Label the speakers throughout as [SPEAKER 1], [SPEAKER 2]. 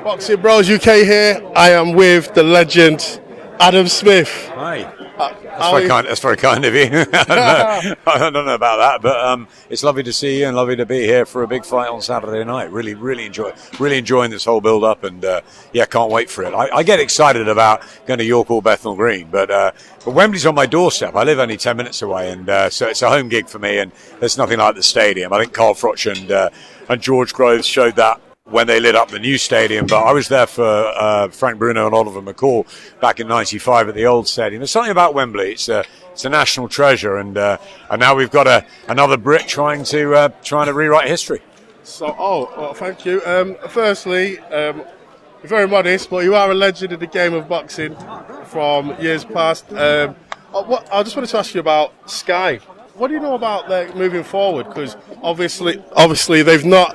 [SPEAKER 1] Boxing Bros UK here. I am with the legend Adam Smith.
[SPEAKER 2] Hi. That's very kind of you. I don't know about that, but it's lovely to see you and lovely to be here for a big fight on Saturday night. Really enjoying this whole build-up, and can't wait for it. I get excited about going to York or Bethnal Green, but Wembley's on my doorstep. I live only 10 minutes away, and so it's a home gig for me, and there's nothing like the stadium. I think Carl Froch and George Groves showed that when they lit up the new stadium, but I was there for Frank Bruno and Oliver McCall back in '95 at the old stadium. There's something about Wembley; it's a national treasure, and now we've got another Brit trying to rewrite history.
[SPEAKER 1] So, thank you. Firstly, you're very modest, but you are a legend in the game of boxing from years past. I just wanted to ask you about Sky. What do you know about their moving forward? Because obviously they've not.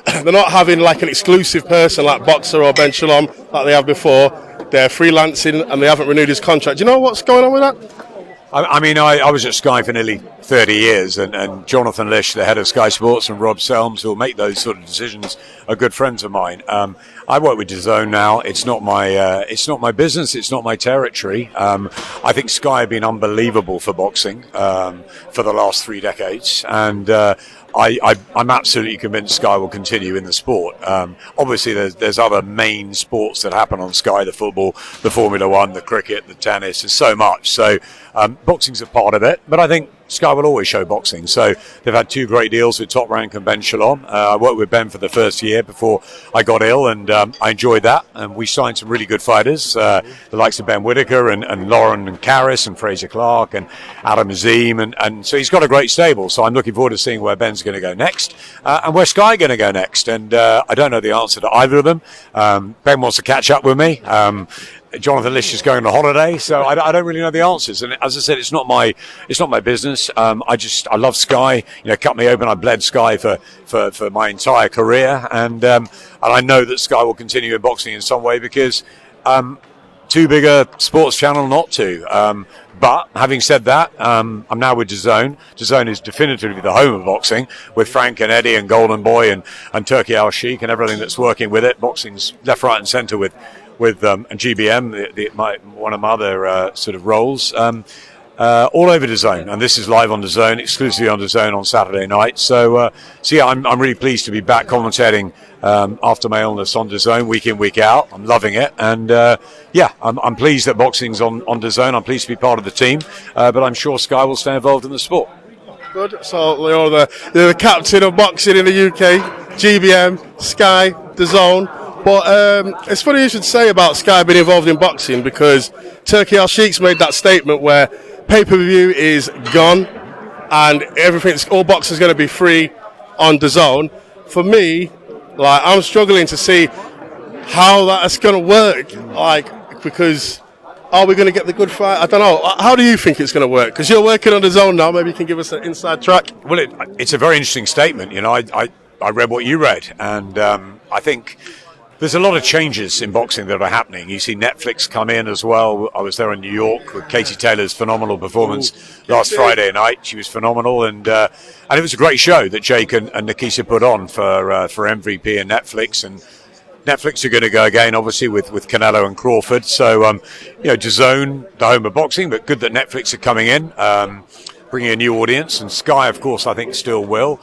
[SPEAKER 1] They're not having like an exclusive person like Boxer or Ben Shalom like they have before. They're freelancing and they haven't renewed his contract. Do you know what's going on with that?
[SPEAKER 2] I was at Sky for nearly 30 years, and Jonathan Lish, the head of Sky Sports, and Rob Selms, who will make those sort of decisions, are good friends of mine. I work with DAZN now. It's not my business. It's not my territory. I think Sky have been unbelievable for boxing for the last 3 decades, and I'm absolutely convinced Sky will continue in the sport. Obviously, there's other main sports that happen on Sky: the football, the Formula One, the cricket, the tennis. There's so much. So boxing's a part of it, but I think Sky will always show boxing. So they've had 2 great deals with Top Rank and Ben Shalom. I worked with Ben for the first year before I got ill, and I enjoyed that. And we signed some really good fighters, the likes of Ben Whittaker and Lauren and Karras and Fraser Clark and Adam Azim. And so he's got a great stable. So I'm looking forward to seeing where Ben's going to go next and where Sky are going to go next. And I don't know the answer to either of them. Ben wants to catch up with me. Jonathan Lish is going on holiday, so I don't really know the answers. And as I said, it's not my business. I love Sky. Cut me open. I bled Sky for my entire career, and I know that Sky will continue in boxing in some way because too big a sports channel not to. But having said that, I'm now with DAZN. DAZN is definitively the home of boxing, with Frank and Eddie and Golden Boy and Turkey Al Sheikh and everything that's working with it. Boxing's left, right, and centre with and GBM, one of my other sort of roles, all over DAZN, and this is live on DAZN, exclusively on DAZN on Saturday night. So yeah, I'm really pleased to be back commentating after my illness on DAZN, week in, week out. I'm loving it, and I'm pleased that boxing's on DAZN. I'm pleased to be part of the team, but I'm sure Sky will stay involved in the sport.
[SPEAKER 1] Good. So you're the captain of boxing in the UK, GBM, Sky, DAZN. But it's funny you should say about Sky being involved in boxing, because Turkey Al Sheikh's made that statement where pay-per-view is gone and all boxing is going to be free on DAZN. For me, I'm struggling to see how that's going to work. Because are we going to get the good fight? I don't know. How do you think it's going to work? Because you're working on DAZN now. Maybe you can give us an inside track.
[SPEAKER 2] Well, it's a very interesting statement. I read what you read, and I think there's a lot of changes in boxing that are happening. You see Netflix come in as well. I was there in New York with Katie Taylor's phenomenal performance last Friday night. She was phenomenal, and it was a great show that Jake and Nikisa put on for MVP and Netflix. And Netflix are going to go again, obviously, with Canelo and Crawford. So, DAZN, the home of boxing, but good that Netflix are coming in, bringing a new audience. And Sky, of course, I think still will.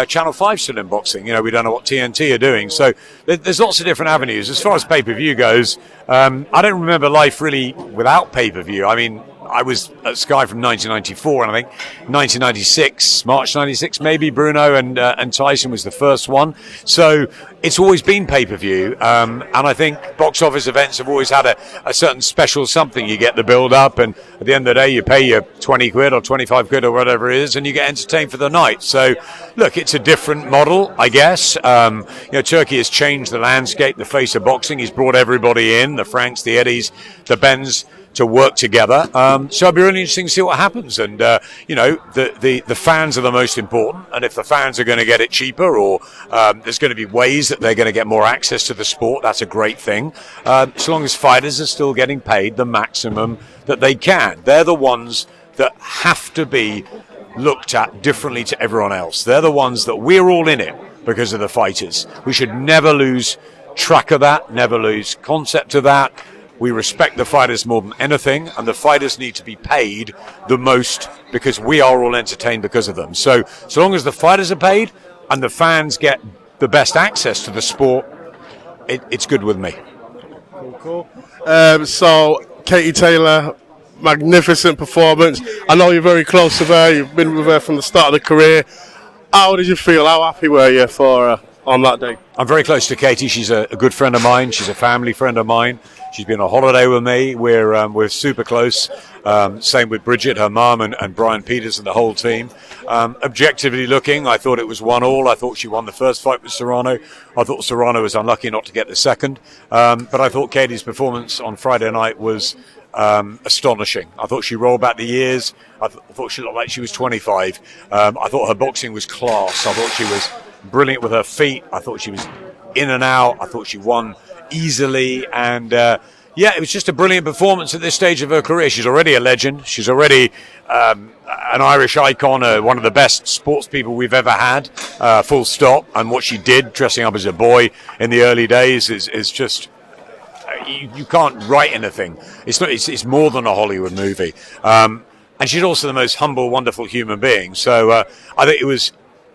[SPEAKER 2] Channel 5 still in boxing. We don't know what TNT are doing. So there's lots of different avenues. As far as pay-per-view goes, I don't remember life really without pay-per-view. I mean, I was at Sky from 1994, and I think 1996, March 96, maybe, Bruno and Tyson was the first one. So it's always been pay-per-view, and I think box office events have always had a certain special something. You get the build-up, and at the end of the day, you pay your 20 quid or 25 quid or whatever it is, and you get entertained for the night. So, look, it's a different model, I guess. Turkey has changed the landscape, the face of boxing. He's brought everybody in, the Franks, the Eddies, the Bens, to work together. So it'll be really interesting to see what happens. And, the fans are the most important. And if the fans are going to get it cheaper, or there's going to be ways that they're going to get more access to the sport, that's a great thing. So long as fighters are still getting paid the maximum that they can. They're the ones that have to be looked at differently to everyone else. They're the ones that we're all in it because of the fighters. We should never lose track of that, never lose concept of that. We respect the fighters more than anything, and the fighters need to be paid the most because we are all entertained because of them. So long as the fighters are paid and the fans get the best access to the sport, it's good with me.
[SPEAKER 1] Cool. So, Katie Taylor, magnificent performance. I know you're very close to her. You've been with her from the start of the career. How did you feel? How happy were you for her on that day?
[SPEAKER 2] I'm very close to Katie. She's a good friend of mine. She's a family friend of mine. She's been on holiday with me. We're super close. Same with Bridget, her mum, and Brian Peters and the whole team. Objectively looking, I thought it was 1-1. I thought she won the first fight with Serrano. I thought Serrano was unlucky not to get the second. But I thought Katie's performance on Friday night was astonishing. I thought she rolled back the years. I thought she looked like she was 25. I thought her boxing was class. I thought she was brilliant with her feet. I thought she was in and out. I thought she won easily, and it was just a brilliant performance at this stage of her career. She's already a legend. She's already an Irish icon, one of the best sports people we've ever had, full stop. And what she did dressing up as a boy in the early days is just you can't write anything. It's more than a Hollywood movie, and she's also the most humble, wonderful human being. So I think it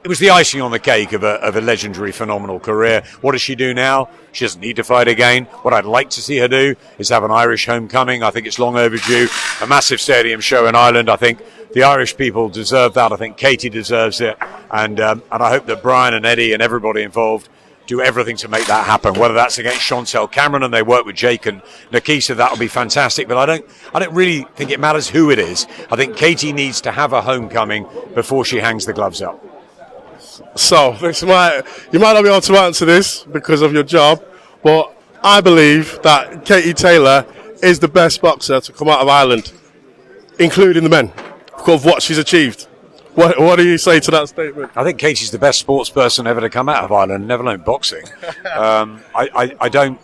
[SPEAKER 2] was the icing on the cake of a legendary, phenomenal career. What does she do now? She doesn't need to fight again. What I'd like to see her do is have an Irish homecoming. I think it's long overdue. A massive stadium show in Ireland. I think the Irish people deserve that. I think Katie deserves it. And I hope that Brian and Eddie and everybody involved do everything to make that happen. Whether that's against Chantel Cameron and they work with Jake and Nikisa, that'll be fantastic. But I don't really think it matters who it is. I think Katie needs to have a homecoming before she hangs the gloves up.
[SPEAKER 1] So, you might not be able to answer this because of your job, but I believe that Katie Taylor is the best boxer to come out of Ireland, including the men, of what she's achieved. What do you say to that statement?
[SPEAKER 2] I think Katie's the best sports person ever to come out of Ireland, never alone boxing. I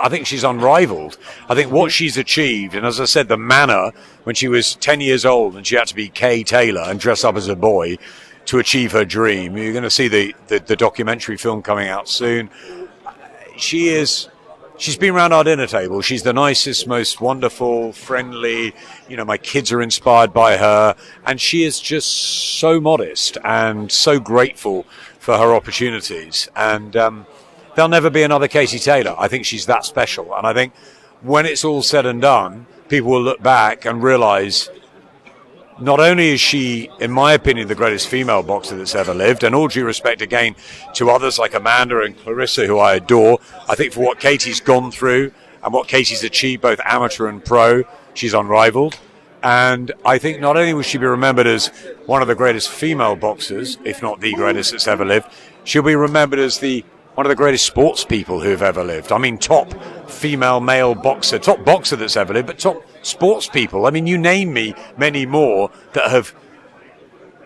[SPEAKER 2] think she's unrivaled. I think what she's achieved, and as I said, the manner when she was 10 years old and she had to be Kay Taylor and dress up as a boy to achieve her dream. You're going to see the documentary film coming out soon. She's been around our dinner table. She's the nicest, most wonderful, friendly. My kids are inspired by her, and she is just so modest and so grateful for her opportunities. And there'll never be another Katie Taylor. I think she's that special, and I think when it's all said and done, people will look back and realize not only is she, in my opinion, the greatest female boxer that's ever lived, and all due respect again to others like Amanda and Clarissa, who I adore, I think for what Katie's gone through and what Katie's achieved, both amateur and pro, she's unrivaled. And I think not only will she be remembered as one of the greatest female boxers, if not the greatest that's ever lived, she'll be remembered as one of the greatest sports people who have ever lived. I mean, top female male boxer, top boxer that's ever lived, but top sports people. I mean, you name me many more that have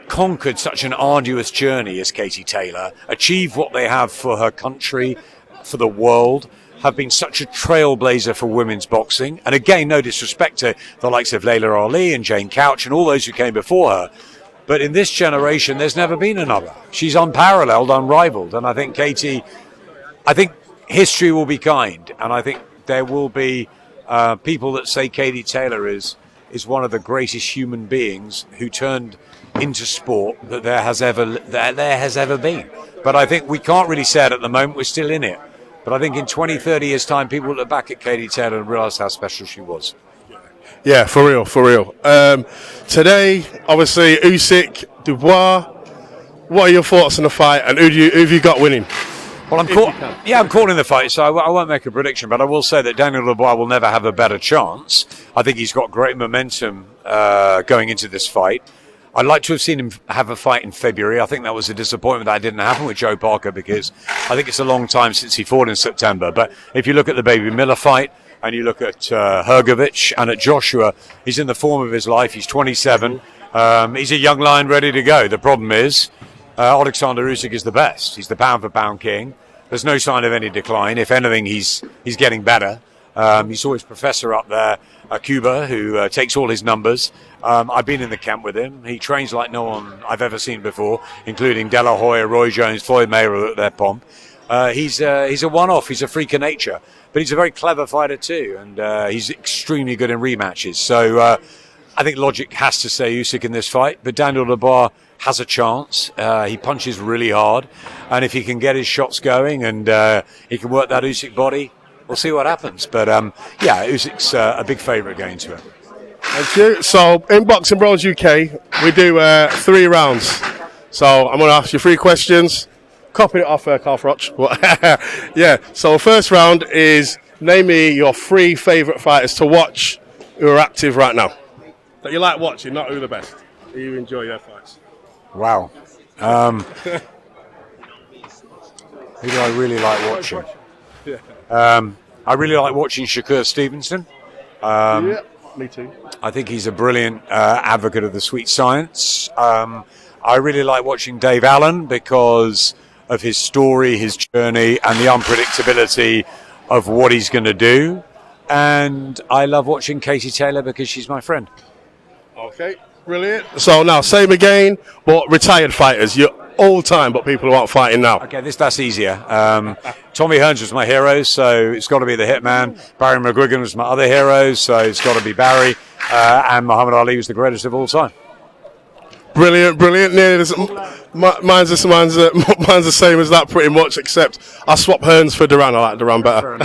[SPEAKER 2] conquered such an arduous journey as Katie Taylor, achieved what they have for her country, for the world, have been such a trailblazer for women's boxing. And again, no disrespect to the likes of Layla Ali and Jane Couch and all those who came before her. But in this generation, there's never been another. She's unparalleled, unrivaled. And I think history will be kind. And I think there will be people that say Katie Taylor is one of the greatest human beings who turned into sport that there has ever been. But I think we can't really say it at the moment. We're still in it. But I think in 20, 30 years' time, people will look back at Katie Taylor and realise how special she was.
[SPEAKER 1] Yeah, for real. Today, obviously, Usyk, Dubois. What are your thoughts on the fight, and who have you got winning?
[SPEAKER 2] Well, I'm calling the fight, so I won't make a prediction, but I will say that Daniel Dubois will never have a better chance. I think he's got great momentum going into this fight. I'd like to have seen him have a fight in February. I think that was a disappointment that didn't happen with Joe Parker, because I think it's a long time since he fought in September. But if you look at the Baby Miller fight, and you look at Hrgovic and at Joshua, he's in the form of his life. He's 27. He's a young lion ready to go. The problem is Alexander Usyk is the best. He's the pound-for-pound king. There's no sign of any decline. If anything, he's getting better. You saw his professor up there, Cuba, who takes all his numbers. I've been in the camp with him. He trains like no one I've ever seen before, including De La Hoya, Roy Jones, Floyd Mayweather at their pomp. He's a one-off. He's a freak of nature, but he's a very clever fighter too, and he's extremely good in rematches. So I think logic has to say Usyk in this fight, but Daniel Dubois has a chance. He punches really hard, and if he can get his shots going and he can work that Usyk body, we'll see what happens. But yeah, Usyk's a big favourite going to him.
[SPEAKER 1] Thank you. So in Boxing Bros UK, we do 3 rounds. So I'm going to ask you 3 questions. Copy it off Carl Froch. Yeah. So the first round is name me your 3 favourite fighters to watch who are active right now. That you like watching, not who the best. You enjoy their fights.
[SPEAKER 2] Wow. Who do I really like watching? I really like watching Shakur Stevenson.
[SPEAKER 1] Yeah, me too.
[SPEAKER 2] I think he's a brilliant advocate of the sweet science. I really like watching Dave Allen because of his story, his journey, and the unpredictability of what he's going to do. And I love watching Katie Taylor because she's my friend.
[SPEAKER 1] Okay, brilliant. So now, same again, but retired fighters. You're all time, but people who aren't fighting now.
[SPEAKER 2] Okay, that's easier. Tommy Hearns was my hero, so it's got to be the Hitman. Barry McGuigan was my other hero, so it's got to be Barry. And Muhammad Ali was the greatest of all time.
[SPEAKER 1] Brilliant. Mine's the same as that pretty much, except I swap Hearns for Duran. I like Duran better.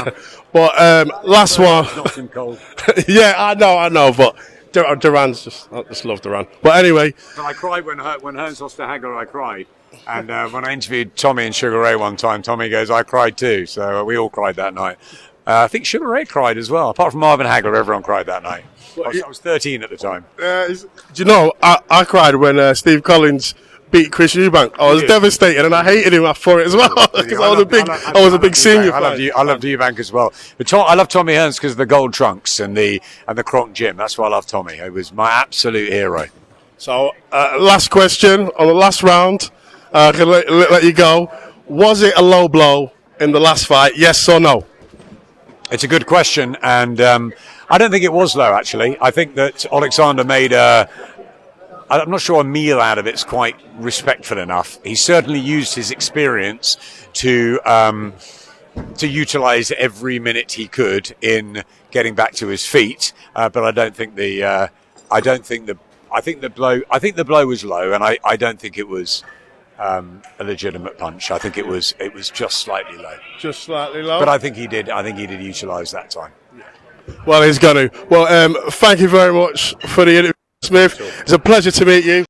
[SPEAKER 1] But last one.
[SPEAKER 2] Knocked him cold.
[SPEAKER 1] Yeah, I know, but Duran's I just love Duran. But anyway.
[SPEAKER 2] But I cried when Hearns lost to Hagler, I cried. And when I interviewed Tommy and Sugar Ray one time, Tommy goes, I cried too. So we all cried that night. I think Sugar Ray cried as well. Apart from Marvin Hagler, everyone cried that night. I was 13 at the time. Do
[SPEAKER 1] you know, I cried when Steve Collins beat Chris Eubank. I was devastated, and I hated him for it as well because I was a big senior fan.
[SPEAKER 2] I loved Eubank as well. But I love Tommy Hearns because of the gold trunks and the Kronk gym. That's why I love Tommy. He was my absolute hero.
[SPEAKER 1] So, last question on the last round. I can let you go. Was it a low blow in the last fight? Yes or no?
[SPEAKER 2] It's a good question, and I don't think it was low, actually. I think that Alexander made I'm not sure a meal out of it's quite respectful enough. He certainly used his experience to utilise every minute he could in getting back to his feet. But I think the blow was low, and I don't think it was a legitimate punch. I think it was just slightly low.
[SPEAKER 1] Just slightly low.
[SPEAKER 2] But I think he did utilise that time.
[SPEAKER 1] Well, he's going to. Well, thank you very much for the interview, Smith. It's a pleasure to meet you.